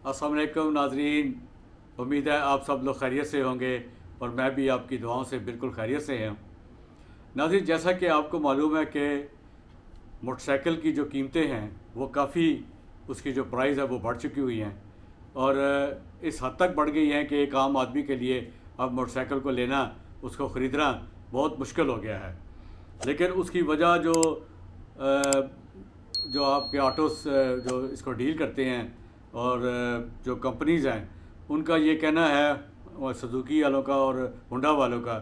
अस्सलाम वालेकुम नाजरीन। उम्मीद है आप सब लोग खैरियत से होंगे और मैं भी आपकी दुआओं से बिल्कुल खैरियत से हूँ। नाजरीन, जैसा कि आपको मालूम है कि मोटरसाइकिल की जो कीमतें हैं वो काफ़ी, उसकी जो प्राइस है वो बढ़ चुकी हुई हैं और इस हद तक बढ़ गई हैं कि एक आम आदमी के लिए अब मोटरसाइकिल को लेना, उसको ख़रीदना बहुत मुश्किल हो गया है। लेकिन उसकी वजह जो आपके ऑटोस जो इसको डील करते हैं और जो कंपनीज़ हैं उनका ये कहना है, और सुजुकी वालों का और होंडा वालों का,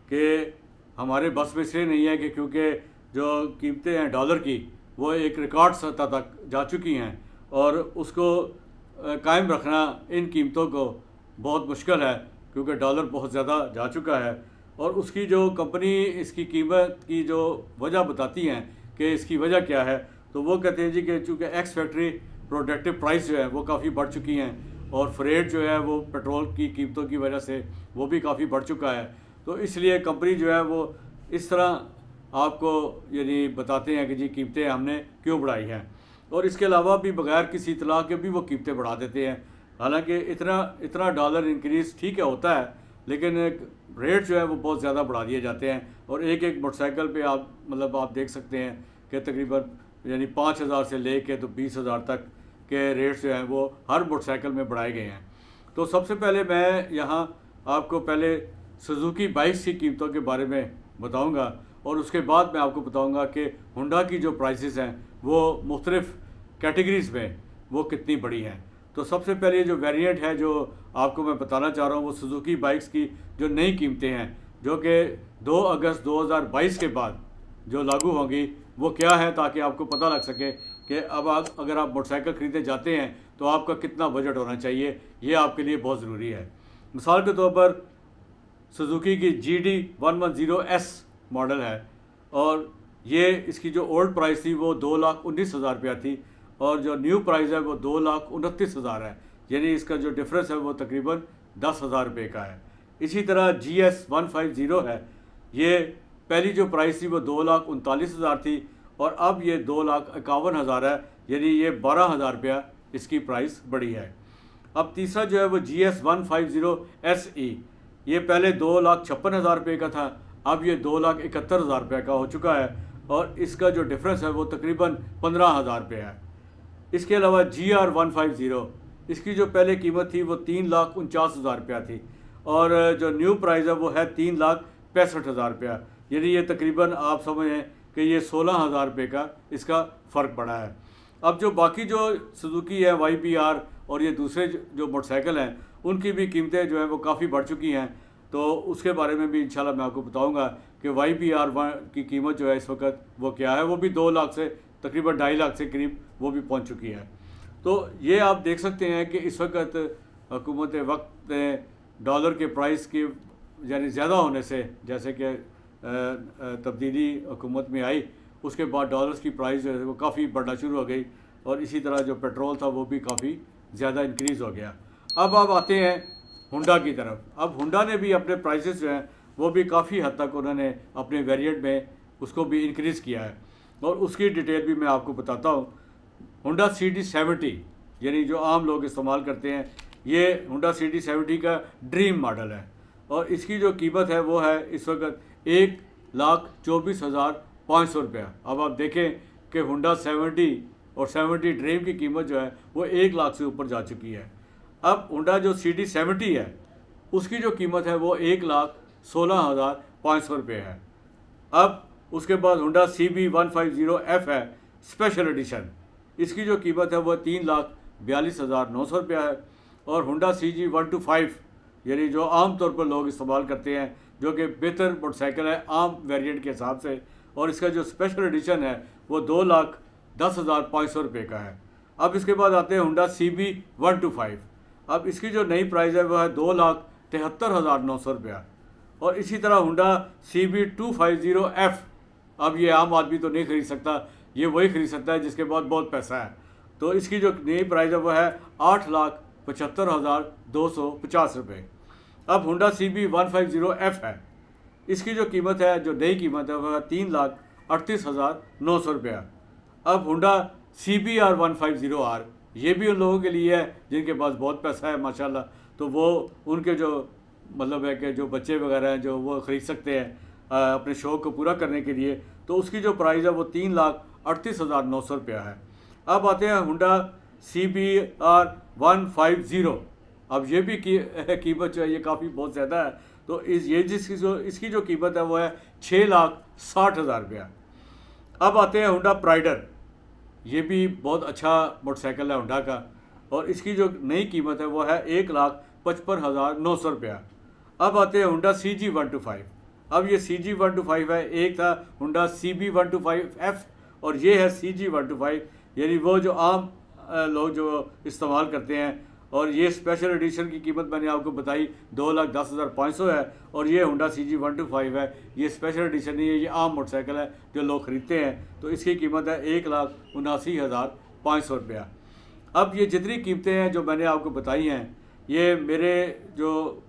कि हमारे बस में इसलिए नहीं है कि क्योंकि जो कीमतें हैं डॉलर की वो एक रिकॉर्ड सतह तक जा चुकी हैं और उसको कायम रखना इन कीमतों को बहुत मुश्किल है, क्योंकि डॉलर बहुत ज़्यादा जा चुका है। और उसकी जो कंपनी इसकी कीमत की जो वजह बताती हैं कि इसकी वजह क्या है, तो वो कहते हैं जी कि चूँकि एक्स फैक्ट्री प्रोडक्टिव प्राइस जो है वो काफ़ी बढ़ चुकी हैं और फ्रेट जो है वो पेट्रोल की कीमतों की वजह से वो भी काफ़ी बढ़ चुका है। तो इसलिए कंपनी जो है वो इस तरह आपको यानी बताते हैं कि जी कीमतें हमने क्यों बढ़ाई हैं, और इसके अलावा भी बगैर किसी इतला के भी वो कीमतें बढ़ा देते हैं। हालांकि इतना इतना डॉलर इंक्रीज़ ठीक है होता है, लेकिन रेट जो है वो बहुत ज़्यादा बढ़ा दिए जाते हैं। और एक एक मोटरसाइकिल पे आप देख सकते हैं कि तकरीबन यानी 5,000 से ले के तो 20,000 तक के रेट्स जो हैं वो हर मोटरसाइकिल में बढ़ाए गए हैं। तो सबसे पहले मैं यहाँ आपको पहले सुजुकी बाइक्स की कीमतों के बारे में बताऊँगा और उसके बाद मैं आपको बताऊँगा कि होंडा की जो प्राइसेस हैं वो मुख्तलिफ़ कैटेगरीज़ में वो कितनी बड़ी हैं। तो सबसे पहले जो वेरिएंट है जो आपको मैं बताना चाह रहा हूँ वो सुजुकी बाइक्स की जो नई कीमतें हैं, जो कि 2 अगस्त 2022 के बाद जो लागू होंगी वो क्या है, ताकि आपको पता लग सके कि अब अगर आप मोटरसाइकिल ख़रीदने जाते हैं तो आपका कितना बजट होना चाहिए। ये आपके लिए बहुत ज़रूरी है। मिसाल के तौर पर सुजुकी की GD110S मॉडल है और ये इसकी जो ओल्ड प्राइस थी वो 2,19,000 रुपया थी और जो न्यू प्राइस है वो 2,29,000 है, यानी इसका जो डिफरेंस है वो तकरीबन 10,000 रुपये का है। इसी तरह GS150 है, ये पहली जो प्राइस थी वो 2,39,000 थी और अब ये 2,51,000 है, यानी ये 12,000 रुपया इसकी प्राइस बढ़ी है। अब तीसरा जो है वो GS150SE, ये पहले 2,56,000 रुपये का था, अब ये 2,71,000 रुपये का हो चुका है और इसका जो डिफरेंस है वो तकरीबन 15,000 रुपये है। इसके अलावा GR150, इसकी जो पहले कीमत थी वो 3,49,000 रुपया थी और जो न्यू प्राइस है वो है 3,65,000 रुपया, यानी ये तकरीबन आप समझें कि ये 16,000 रुपये का इसका फ़र्क पड़ा है। अब जो बाकी जो सुजुकी है YPR और ये दूसरे जो मोटरसाइकिल हैं उनकी भी कीमतें जो हैं वो काफ़ी बढ़ चुकी हैं, तो उसके बारे में भी इंशाल्लाह मैं आपको बताऊंगा कि YPR की कीमत जो है इस वक्त वो क्या है। वो भी 2 लाख से तकरीबन 2.5 लाख से करीब वो भी पहुंच चुकी है। तो ये आप देख सकते हैं कि इस वक्त हुकूमत वक्त ने डॉलर के प्राइस की यानी ज़्यादा होने से, जैसे कि तब्दीली हुकूमत में आई उसके बाद डॉलर्स की प्राइस जो है वो काफ़ी बढ़ना शुरू हो गई और इसी तरह जो पेट्रोल था वो भी काफ़ी ज़्यादा इंक्रीज़ हो गया। अब आप आते हैं होंडा की तरफ। अब होंडा ने भी अपने प्राइसेस जो हैं वो भी काफ़ी हद तक उन्होंने अपने वेरिएंट में उसको भी इंक्रीज़ किया है और उसकी डिटेल भी मैं आपको बताता हूँ। होंडा CD70 यानी जो आम लोग इस्तेमाल करते हैं, ये होंडा CD70 का ड्रीम मॉडल है और इसकी जो कीमत है वो है इस वक्त 1,24,500 रुपया। अब आप देखें कि होंडा 70 और 70 ड्रीम की कीमत जो है वो 1 लाख से ऊपर जा चुकी है। अब होंडा जो CD70 है उसकी जो कीमत है वो 1,16,500 रुपये है। अब उसके बाद होंडा CB150F है स्पेशल एडिशन, इसकी जो कीमत है वो 3,42,900 रुपया है। और होंडा CG125 यानी जो आम तौर पर लोग इस्तेमाल करते हैं, जो कि बेहतर मोटरसाइकिल है आम वेरिएंट के हिसाब से, और इसका जो स्पेशल एडिशन है वो 2,10,500 रुपये का है। अब इसके बाद आते हैं होंडा CB125। अब इसकी जो नई प्राइस है वह है 2,73,900 रुपया। और इसी तरह होंडा CB250F, अब ये आम आदमी तो नहीं खरीद सकता, ये वही खरीद सकता है जिसके पास बहुत पैसा है। तो इसकी जो नई प्राइस है वह है 8,75,250 रुपये। अब होंडा CB150F है, इसकी जो कीमत है, जो नई कीमत है वह 3,38,900 रुपया। अब होंडा CBR150R, ये भी उन लोगों के लिए है जिनके पास बहुत पैसा है माशाल्लाह, तो वो उनके जो मतलब है कि जो बच्चे वगैरह हैं जो वो ख़रीद सकते हैं अपने शौक़ को पूरा करने के लिए। तो उसकी जो प्राइस है वो 3,38,900 रुपया है। अब आते हैं हुंडा CBR 150। अब ये भी कीमत जो है ये काफ़ी बहुत ज़्यादा है। तो इसकी जो कीमत है वो है 6,60,000 रुपया। अब आते हैं हुंडा प्राइडर। ये भी बहुत अच्छा मोटरसाइकिल है हुंडा का, और इसकी जो नई कीमत है वो है 1,55,900 रुपया। अब आते हैं हुंडा CG125। अब ये CG125 है, एक था हुंडा CB125F और ये है CG125, यानी वो जो आम लोग जो इस्तेमाल करते हैं। और ये स्पेशल एडिशन की कीमत मैंने आपको बताई 2,10,500 है, और ये हुंडा CG125 है, ये स्पेशल एडिशन नहीं है, ये आम मोटरसाइकिल है जो लोग ख़रीदते हैं। तो इसकी कीमत है 1,79,500 रुपया। अब ये जितनी कीमतें हैं जो मैंने आपको बताई हैं, ये मेरे जो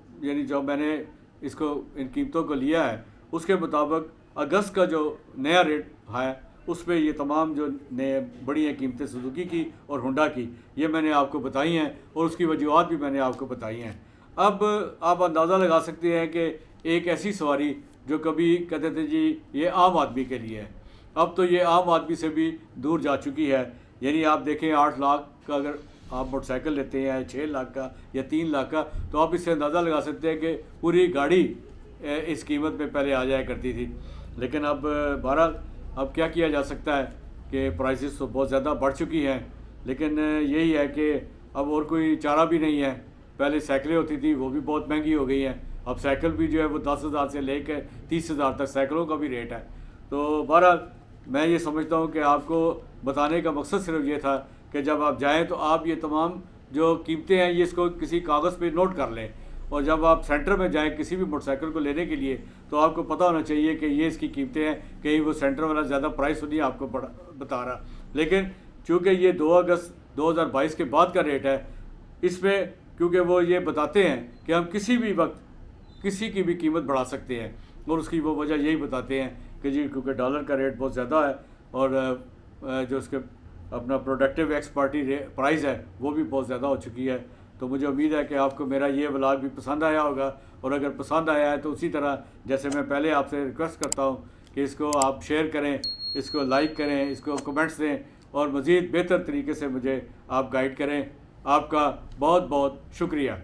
मैंने इसको इन कीमतों को लिया है उसके मुताबिक अगस्त का जो नया रेट है उस पर ये तमाम जो नए बड़ी हैं कीमतें सुजुकी की और हुंडा की, ये मैंने आपको बताई हैं और उसकी वजूहत भी मैंने आपको बताई हैं। अब आप अंदाज़ा लगा सकते हैं कि एक ऐसी सवारी जो कभी कहते थे जी ये आम आदमी के लिए है, अब तो ये आम आदमी से भी दूर जा चुकी है। यानी आप देखें 8 लाख का अगर आप मोटरसाइकिल लेते हैं, 6 लाख का या 3 लाख का, तो आप इससे अंदाज़ा लगा सकते हैं कि पूरी गाड़ी इस कीमत में पहले आ जाया करती थी। लेकिन अब बहरहाल अब क्या किया जा सकता है कि प्राइसेस तो बहुत ज़्यादा बढ़ चुकी हैं, लेकिन यही है कि अब और कोई चारा भी नहीं है। पहले साइकिलें होती थी वो भी बहुत महंगी हो गई हैं, अब साइकिल भी जो है वो 10,000 से लेकर 30,000 तक साइकिलों का भी रेट है। तो बहरहाल मैं ये समझता हूँ कि आपको बताने का मकसद सिर्फ ये था कि जब आप जाएँ तो आप ये तमाम जो कीमतें हैं ये इसको किसी कागज़ पे नोट कर लें, और जब आप सेंटर में जाएं किसी भी मोटरसाइकिल को लेने के लिए तो आपको पता होना चाहिए कि ये इसकी कीमतें हैं, कहीं वो सेंटर वाला ज़्यादा प्राइस तो नहीं आपको बता रहा। लेकिन चूँकि ये 2 अगस्त 2022 के बाद का रेट है, इसमें क्योंकि वो ये बताते हैं कि हम किसी भी वक्त किसी की भी कीमत बढ़ा सकते हैं, और उसकी वो वजह यही बताते हैं कि जी क्योंकि डॉलर का रेट बहुत ज़्यादा है और जो उसके अपना प्रोडक्टिव एक्सपोर्टी प्राइस है वो भी बहुत ज़्यादा हो चुकी है। तो मुझे उम्मीद है कि आपको मेरा ये व्लॉग भी पसंद आया होगा, और अगर पसंद आया है तो उसी तरह जैसे मैं पहले आपसे रिक्वेस्ट करता हूँ कि इसको आप शेयर करें, इसको लाइक करें, इसको कमेंट्स दें, और मज़ीद बेहतर तरीके से मुझे आप गाइड करें। आपका बहुत बहुत शुक्रिया।